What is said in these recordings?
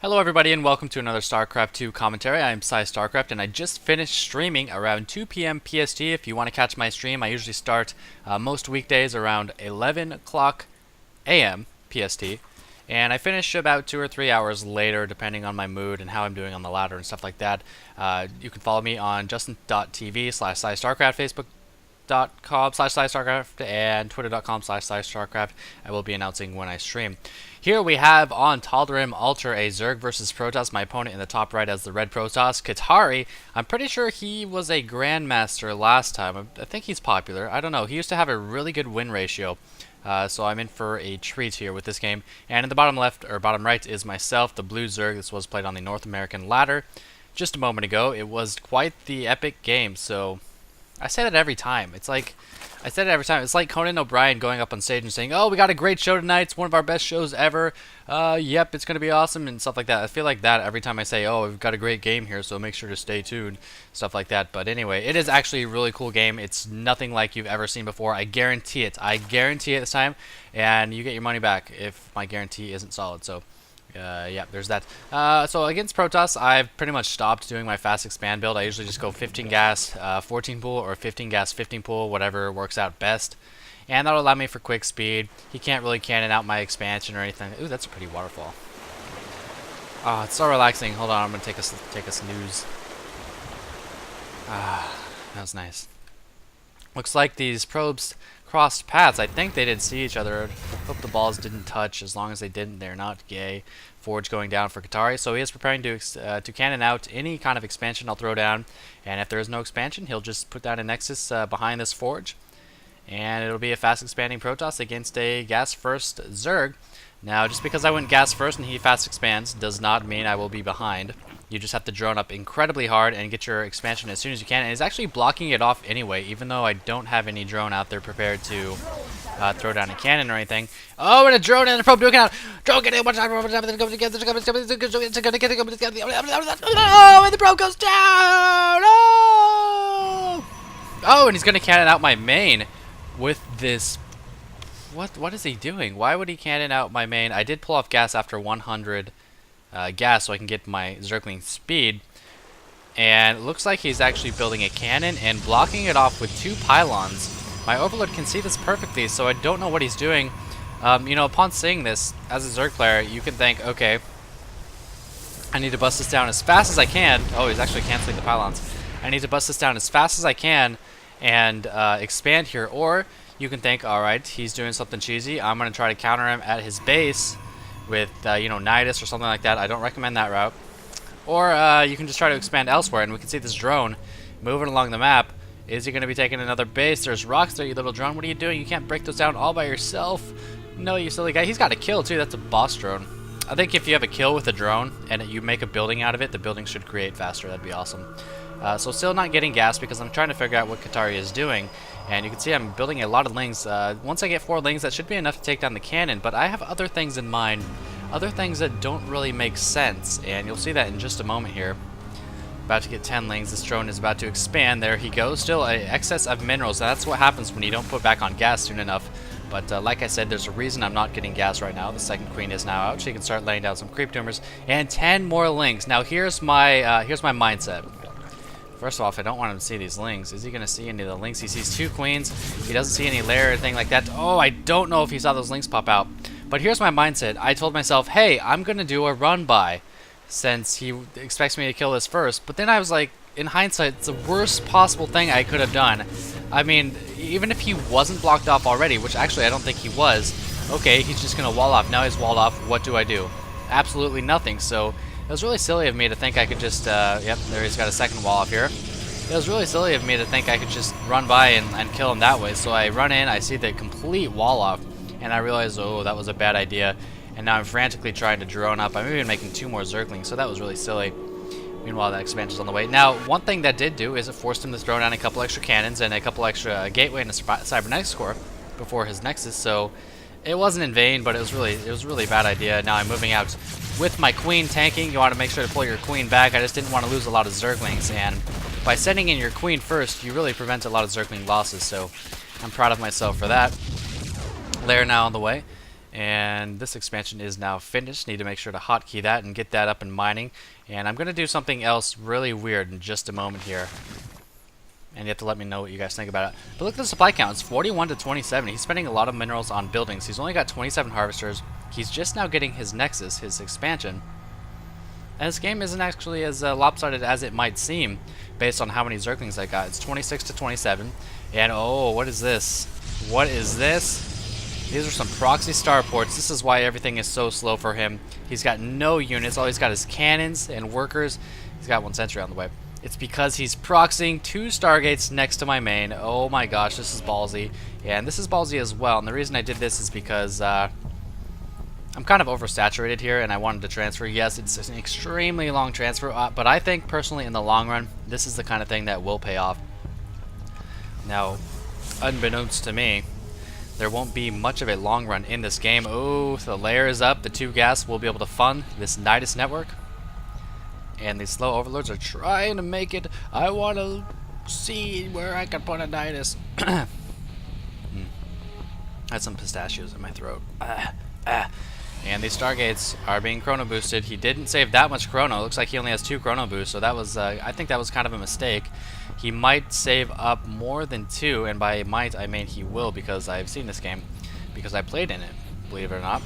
Hello everybody and welcome to another StarCraft 2 commentary. I am PsyStarcraft and I just finished streaming around 2 p.m. PST. If you want to catch my stream, I usually start most weekdays around 11 o'clock a.m. PST. And I finish about 2 or 3 hours later depending on my mood and how I'm doing on the ladder and stuff like that. You can follow me on justin.tv/PsyStarcraft, Facebook.com/PsyStarcraft, and Twitter.com/PsyStarcraft. I will be announcing when I stream. Here we have on Tal'Darim Altar a Zerg versus Protoss. My opponent in the top right has the red Protoss. Katari, I'm pretty sure he was a Grandmaster last time. I think he's popular. I don't know. He used to have a really good win ratio. So I'm in for a treat here with this game. And in the bottom left, or bottom right, is myself, the blue Zerg. This was played on the North American ladder just a moment ago. It was quite the epic game, so I say that every time. It's like Conan O'Brien going up on stage and saying, "Oh, we got a great show tonight. It's one of our best shows ever. Yep, it's gonna be awesome," and stuff like that. I feel like that every time I say, "Oh, we've got a great game here, so make sure to stay tuned," stuff like that. But anyway, it is actually a really cool game. It's nothing like you've ever seen before. I guarantee it. I guarantee it this time, and you get your money back if my guarantee isn't solid. So. Yeah, there's that. So against Protoss, I've pretty much stopped doing my fast expand build. I usually just go 15 gas, 14 pool, or 15 gas, 15 pool, whatever works out best. And that'll allow me for quick speed. He can't really cannon out my expansion or anything. Ooh, that's a pretty waterfall. Oh, it's so relaxing. Hold on, I'm gonna take a snooze. That was nice. Looks like these probes crossed paths. I think they did see each other. Hope the balls didn't touch. As long as they didn't, they're not gay. Forge going down for Katari. So he is preparing to cannon out any kind of expansion I'll throw down. And if there is no expansion, he'll just put down a Nexus behind this Forge. And it'll be a fast expanding Protoss against a gas first Zerg. Now, just because I went gas first and he fast expands does not mean I will be behind. You just have to drone up incredibly hard and get your expansion as soon as you can. And he's actually blocking it off anyway, even though I don't have any drone out there prepared to throw down a cannon or anything. Oh, and a drone and a probe doing out. Drone getting one time. Oh, and the probe goes down. Oh, and he's gonna cannon out my main with this. What is he doing? Why would he cannon out my main? I did pull off gas after 100 gas so I can get my Zergling speed. And it looks like he's actually building a cannon and blocking it off with 2 pylons. My Overlord can see this perfectly, so I don't know what he's doing. You know, upon seeing this, as a Zerg player, you can think, okay, I need to bust this down as fast as I can. Oh, he's actually canceling the pylons. I need to bust this down as fast as I can and expand here. Or you can think, alright, he's doing something cheesy. I'm going to try to counter him at his base with, you know, Nidus or something like that. I don't recommend that route. Or you can just try to expand elsewhere, and we can see this drone moving along the map. Is he going to be taking another base? There's rocks there, you little drone. What are you doing? You can't break those down all by yourself. No, you silly guy. He's got a kill, too. That's a boss drone. I think if you have a kill with a drone and you make a building out of it, the building should create faster. That'd be awesome. So still not getting gas because I'm trying to figure out what Katari is doing. And you can see I'm building a lot of lings. Once I get 4 lings, that should be enough to take down the cannon. But I have other things in mind. Other things that don't really make sense. And you'll see that in just a moment here. About to get 10 lings. This drone is about to expand. There he goes. Still an excess of minerals. Now, that's what happens when you don't put back on gas soon enough. But like I said, there's a reason I'm not getting gas right now. The second queen is now out. She can start laying down some creep tumors. And 10 more lings. Now here's my mindset. First off, I don't want him to see these lings. Is he going to see any of the lings? He sees 2 queens. He doesn't see any lair or anything like that. Oh, I don't know if he saw those lings pop out. But here's my mindset. I told myself, hey, I'm going to do a run-by since he expects me to kill this first. But then I was like, in hindsight, it's the worst possible thing I could have done. I mean, even if he wasn't blocked off already, which actually I don't think he was, okay, he's just going to wall off. Now he's walled off. What do I do? Absolutely nothing. So it was really silly of me to think I could just, yep, there he's got a second wall off here. It was really silly of me to think I could just run by and kill him that way. So I run in, I see the complete wall off, and I realized, oh, that was a bad idea. And now I'm frantically trying to drone up. I'm even making 2 more Zerglings, so that was really silly. Meanwhile, that expansion's on the way. Now, one thing that did do is it forced him to throw down a couple extra cannons and a couple extra gateway and a cybernetics core before his Nexus, so it wasn't in vain, but it was really a bad idea. Now I'm moving out with my queen tanking. You want to make sure to pull your queen back. I just didn't want to lose a lot of Zerglings, and by sending in your queen first, you really prevent a lot of Zergling losses, so I'm proud of myself for that. Lair now on the way. And this expansion is now finished. Need to make sure to hotkey that and get that up and mining. And I'm going to do something else really weird in just a moment here. And you have to let me know what you guys think about it. But look at the supply count. It's 41 to 27. He's spending a lot of minerals on buildings. He's only got 27 harvesters. He's just now getting his Nexus, his expansion. And this game isn't actually as lopsided as it might seem based on how many Zerglings I got. It's 26 to 27. And oh, what is this? What is this? These are some proxy starports. This is why everything is so slow for him. He's got no units. All he's got is cannons and workers. He's got one sentry on the way. It's because he's proxying 2 stargates next to my main. Oh my gosh, this is ballsy. And this is ballsy as well. And the reason I did this is because I'm kind of oversaturated here and I wanted to transfer. Yes, it's an extremely long transfer, but I think personally in the long run, this is the kind of thing that will pay off. Now, unbeknownst to me, there won't be much of a long run in this game. Oh, the layer is up. The 2 gas will be able to fund this Nidus network. And these slow overlords are trying to make it. I want to see where I can put a Nidus. Had some pistachios in my throat. And these Stargates are being chrono boosted. He didn't save that much chrono. Looks like he only has 2 chrono boosts, so that was, I think that was kind of a mistake. He might save up more than 2, and by might I mean he will, because I've seen this game, because I played in it, believe it or not.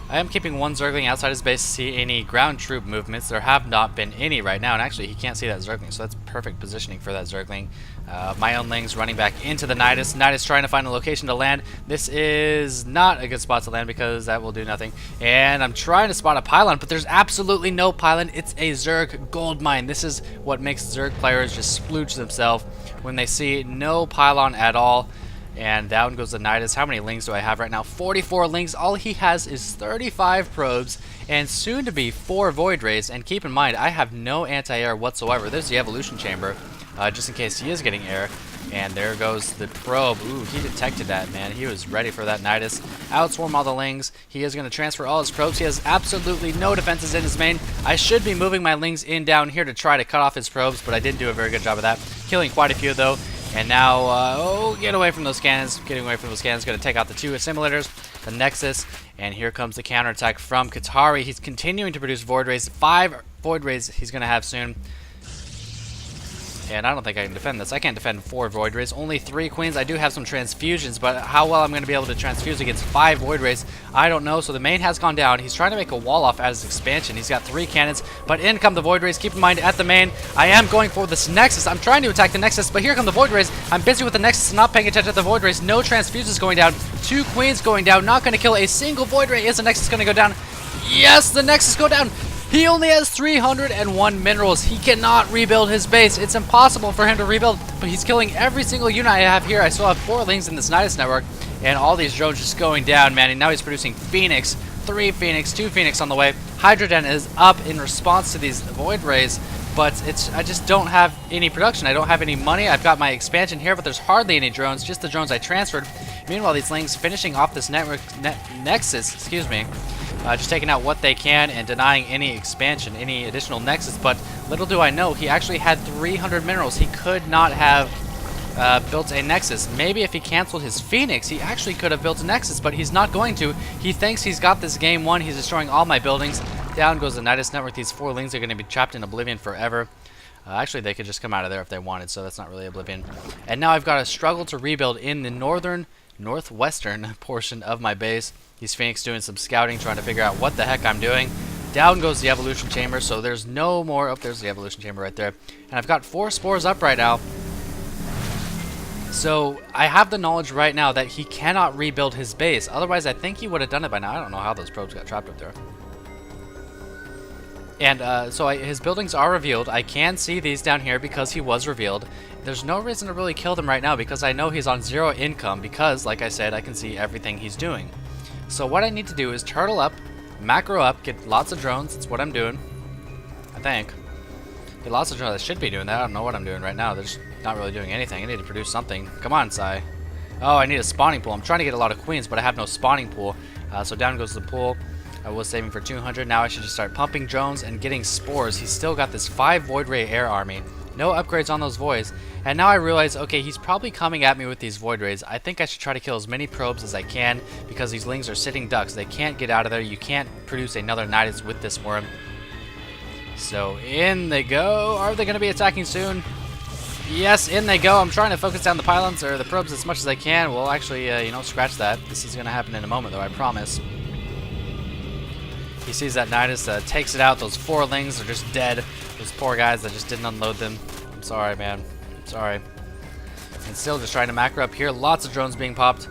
I am keeping 1 Zergling outside his base to see any ground troop movements. There have not been any right now, and actually he can't see that Zergling, so that's perfect positioning for that Zergling. My ownlings running back into the Nidus. Nidus trying to find a location to land. This is not a good spot to land because that will do nothing. And I'm trying to spot a pylon, but there's absolutely no pylon. It's a Zerg gold mine. This is what makes Zerg players just splooge themselves when they see no pylon at all. And down goes the Nidus. How many lings do I have right now? 44 lings. All he has is 35 probes and soon to be 4 void rays. And keep in mind, I have no anti-air whatsoever. There's the evolution chamber, just in case he is getting air. And there goes the probe. Ooh, he detected that, man. He was ready for that Nidus. Outswarm all the lings. He is going to transfer all his probes. He has absolutely no defenses in his main. I should be moving my lings in down here to try to cut off his probes, but I didn't do a very good job of that. Killing quite a few, though. And now, oh, get away from those cannons. Getting away from those cannons. Going to take out the 2 assimilators, the Nexus, and here comes the counterattack from Katari. He's continuing to produce void rays. 5 void rays he's going to have soon. And I don't think I can defend this. I can't defend 4 void rays. Only 3 queens. I do have some transfusions, but how well I'm going to be able to transfuse against 5 void rays, I don't know. So the main has gone down. He's trying to make a wall off at his expansion. He's got 3 cannons, but in come the void rays. Keep in mind, at the main, I am going for this Nexus. I'm trying to attack the Nexus, but here come the void rays. I'm busy with the Nexus and not paying attention to the void rays. No transfuses going down. 2 queens going down. Not going to kill a single void ray. Is the Nexus going to go down? Yes, the Nexus go down. He only has 301 minerals. He cannot rebuild his base. It's impossible for him to rebuild, but he's killing every single unit I have here. I still have 4 lings in this Nidus network, and all these drones just going down, man. And now he's producing Phoenix, 3 Phoenix, 2 Phoenix on the way. Hydrogen is up in response to these void rays, but I just don't have any production. I don't have any money. I've got my expansion here, but there's hardly any drones, just the drones I transferred. Meanwhile, these lings finishing off this Nexus, excuse me. Just taking out what they can and denying any expansion, any additional Nexus. But little do I know, he actually had 300 minerals. He could not have built a Nexus. Maybe if he canceled his Phoenix, he actually could have built a Nexus, but he's not going to. He thinks he's got this game won. He's destroying all my buildings. Down goes the Nidus network. These 4 lings are going to be trapped in oblivion forever. Actually, they could just come out of there if they wanted, so that's not really oblivion. And now I've got to struggle to rebuild in the northwestern portion of my base. He's Phoenix doing some scouting, trying to figure out what the heck I'm doing. Down goes the evolution chamber, so there's no more. Oh, there's the evolution chamber right there. And I've got 4 spores up right now. So I have the knowledge right now that he cannot rebuild his base. Otherwise, I think he would have done it by now. I don't know how those probes got trapped up there. And so his buildings are revealed. I can see these down here because he was revealed. There's no reason to really kill them right now because I know he's on 0 income because, like I said, I can see everything he's doing. So what I need to do is turtle up, macro up, get lots of drones. That's what I'm doing, I think. Get lots of drones. I should be doing that. I don't know what I'm doing right now. They're just not really doing anything. I need to produce something. Come on, Psy. Oh, I need a spawning pool. I'm trying to get a lot of queens, but I have no spawning pool. So down goes the pool. I was saving for 200. Now I should just start pumping drones and getting spores. He's still got this 5 Void Ray air army. No upgrades on those voids. And now I realize, okay, he's probably coming at me with these void rays. I think I should try to kill as many probes as I can because these lings are sitting ducks. They can't get out of there. You can't produce another Nidus with this worm. So in they go. Are they going to be attacking soon? Yes, in they go. I'm trying to focus down the pylons or the probes as much as I can. Well, actually, you know, scratch that. This is going to happen in a moment, though, I promise. He sees that Nidus, takes it out. Those 4 lings are just dead. Those poor guys that just didn't unload them. I'm sorry, man. I'm sorry. And still just trying to macro up here. Lots of drones being popped.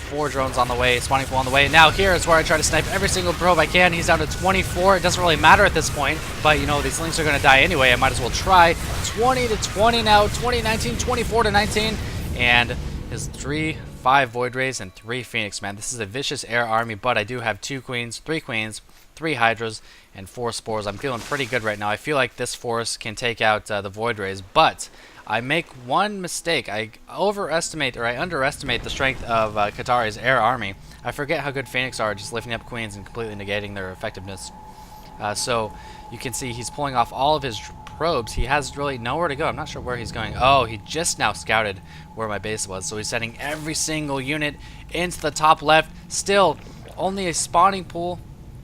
4 drones on the way, spawning pool on the way. Now here is where I try to snipe every single probe I can. He's down to 24. It doesn't really matter at this point, but you know, these lings are going to die anyway. I might as well try. 20 to 20 now, 20, 19, 24 to 19. And his 5 void rays and 3 phoenix, man. This is a vicious air army, but I do have 2 queens, 3 queens, 3 hydras, and 4 spores. I'm feeling pretty good right now. I feel like this force can take out the void rays, but I make one mistake. I underestimate the strength of Katari's air army. I forget how good Phoenix are just lifting up queens and completely negating their effectiveness. So you can see he's pulling off all of his probes. He has really nowhere to go. I'm not sure where he's going. Oh, he just now scouted where my base was. So he's sending every single unit into the top left. Still, only a spawning pool.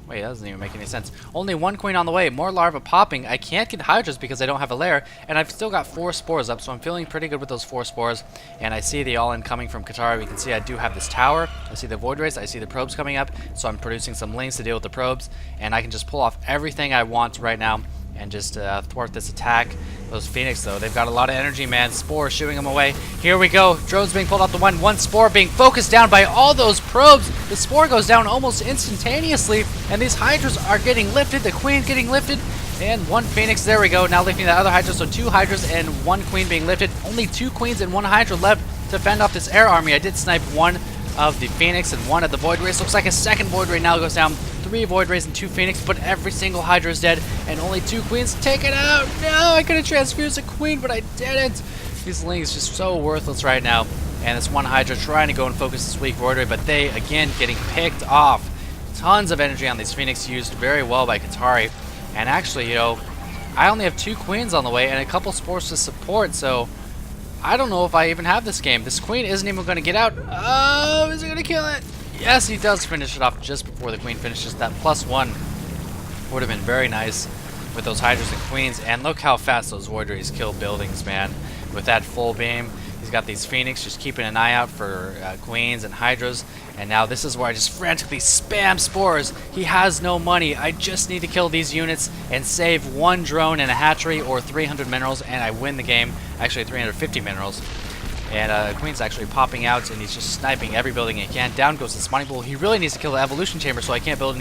Wait, that doesn't even make any sense. Only 1 queen on the way. More larvae popping. I can't get hydras because I don't have a lair. And I've still got 4 spores up, so I'm feeling pretty good with those 4 spores. And I see the all-in coming from Katari. We can see I do have this tower. I see the void rays. I see the probes coming up. So I'm producing some lings to deal with the probes. And I can just pull off everything I want right now and just thwart this attack. Those Phoenix, though, they've got a lot of energy, man. Spore shooting them away. Here we go. Drones being pulled off the one spore being focused down by all those probes. The spore goes down almost instantaneously, and these hydras are getting lifted. The queen getting lifted, and 1 Phoenix. There we go. Now lifting that other hydra, so 2 hydras and 1 queen being lifted. Only 2 queens and 1 hydra left to fend off this air army. I did snipe 1 of the Phoenix and 1 of the void rays. Looks like a second void ray now goes down. 3 void rays and 2 Phoenix, but every single hydra is dead, and only 2 queens. Take it out! No, I could have transfused a queen, but I didn't. These lings just so worthless right now. And this 1 hydra trying to go and focus this weak void ray, but they again getting picked off. Tons of energy on these Phoenix, used very well by Katari. And actually, you know, I only have 2 queens on the way and a couple spores to support, so I don't know if I even have this game. This queen isn't even going to get out. Oh, is he going to kill it? Yes, he does finish it off just before the queen finishes. That +1 would have been very nice with those hydras and queens. And look how fast those void rays kill buildings, man. With that full beam, he's got these Phoenix just keeping an eye out for queens and hydras. And now this is where I just frantically spam spores. He has no money. I just need to kill these units and save 1 drone and a hatchery or 300 minerals, and I win the game. Actually, 350 minerals. And Queen's actually popping out, and he's just sniping every building he can. Down goes the spawning pool. He really needs to kill the evolution chamber, so I can't build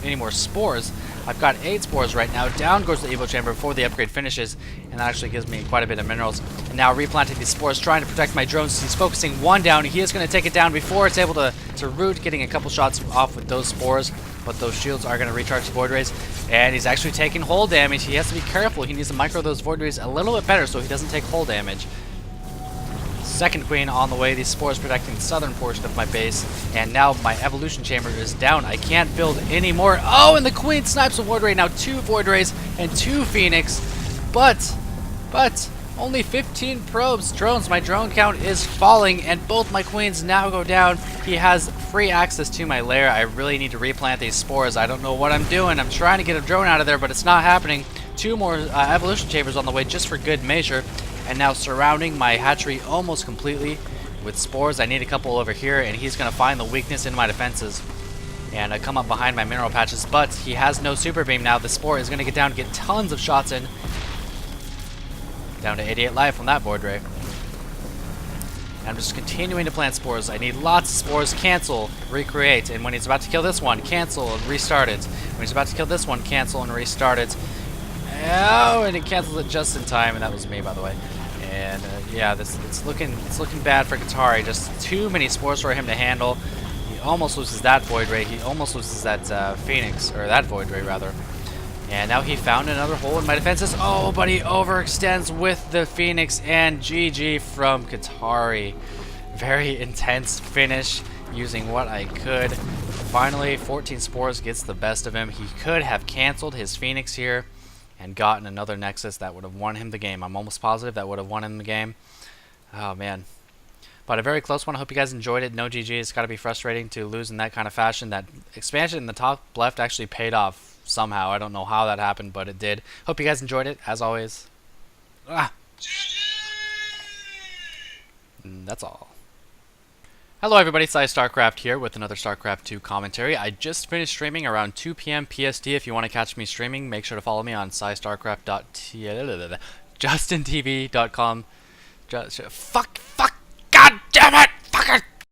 any more spores. I've got 8 spores right now. Down goes the evo chamber before the upgrade finishes, and that actually gives me quite a bit of minerals. And now replanting these spores, trying to protect my drones. He's focusing 1 down. He is going to take it down before it's able to root, getting a couple shots off with those spores. But those shields are going to recharge the void rays, and he's actually taking hull damage. He has to be careful. He needs to micro those void rays a little bit better so he doesn't take hull damage. Second queen on the way. These spores protecting the southern portion of my base, and now my evolution chamber is down. I can't build any more. Oh, and the queen snipes a void ray. Now 2 void rays and 2 phoenix, but only 15 probes. Drones. My drone count is falling, and both my queens now go down. He has free access to my lair. I really need to replant these spores. I don't know what I'm doing. I'm trying to get a drone out of there, but it's not happening. 2 more evolution chambers on the way just for good measure. And now surrounding my hatchery almost completely with spores. I need a couple over here, and he's going to find the weakness in my defenses and come up behind my mineral patches. But he has no super beam now. The spore is going to get down, get tons of shots in. Down to 88 life from that void ray. And I'm just continuing to plant spores. I need lots of spores. Cancel, recreate. And when he's about to kill this one, cancel and restart it. When he's about to kill this one, cancel and restart it. Oh, and it cancels it just in time, and that was me, by the way. And yeah, it's looking bad for Katari. Just too many spores for him to handle. He almost loses that void ray. He almost loses that phoenix, or that void ray rather. And now he found another hole in my defenses. Oh, but he overextends with the phoenix, and GG from Katari. Very intense finish, using what I could. Finally, 14 spores gets the best of him. He could have canceled his phoenix here, and gotten another Nexus, that would have won him the game. I'm almost positive that would have won him the game. Oh, man. But a very close one. I hope you guys enjoyed it. No GG. It's got to be frustrating to lose in that kind of fashion. That expansion in the top left actually paid off somehow. I don't know how that happened, but it did. Hope you guys enjoyed it, as always. That's all. Hello everybody, PsyStarcraft here with another StarCraft 2 commentary. I just finished streaming around 2 p.m. PST. If you want to catch me streaming, make sure to follow me on PsyStarcraft.justintv.com. Fuck, god damn it!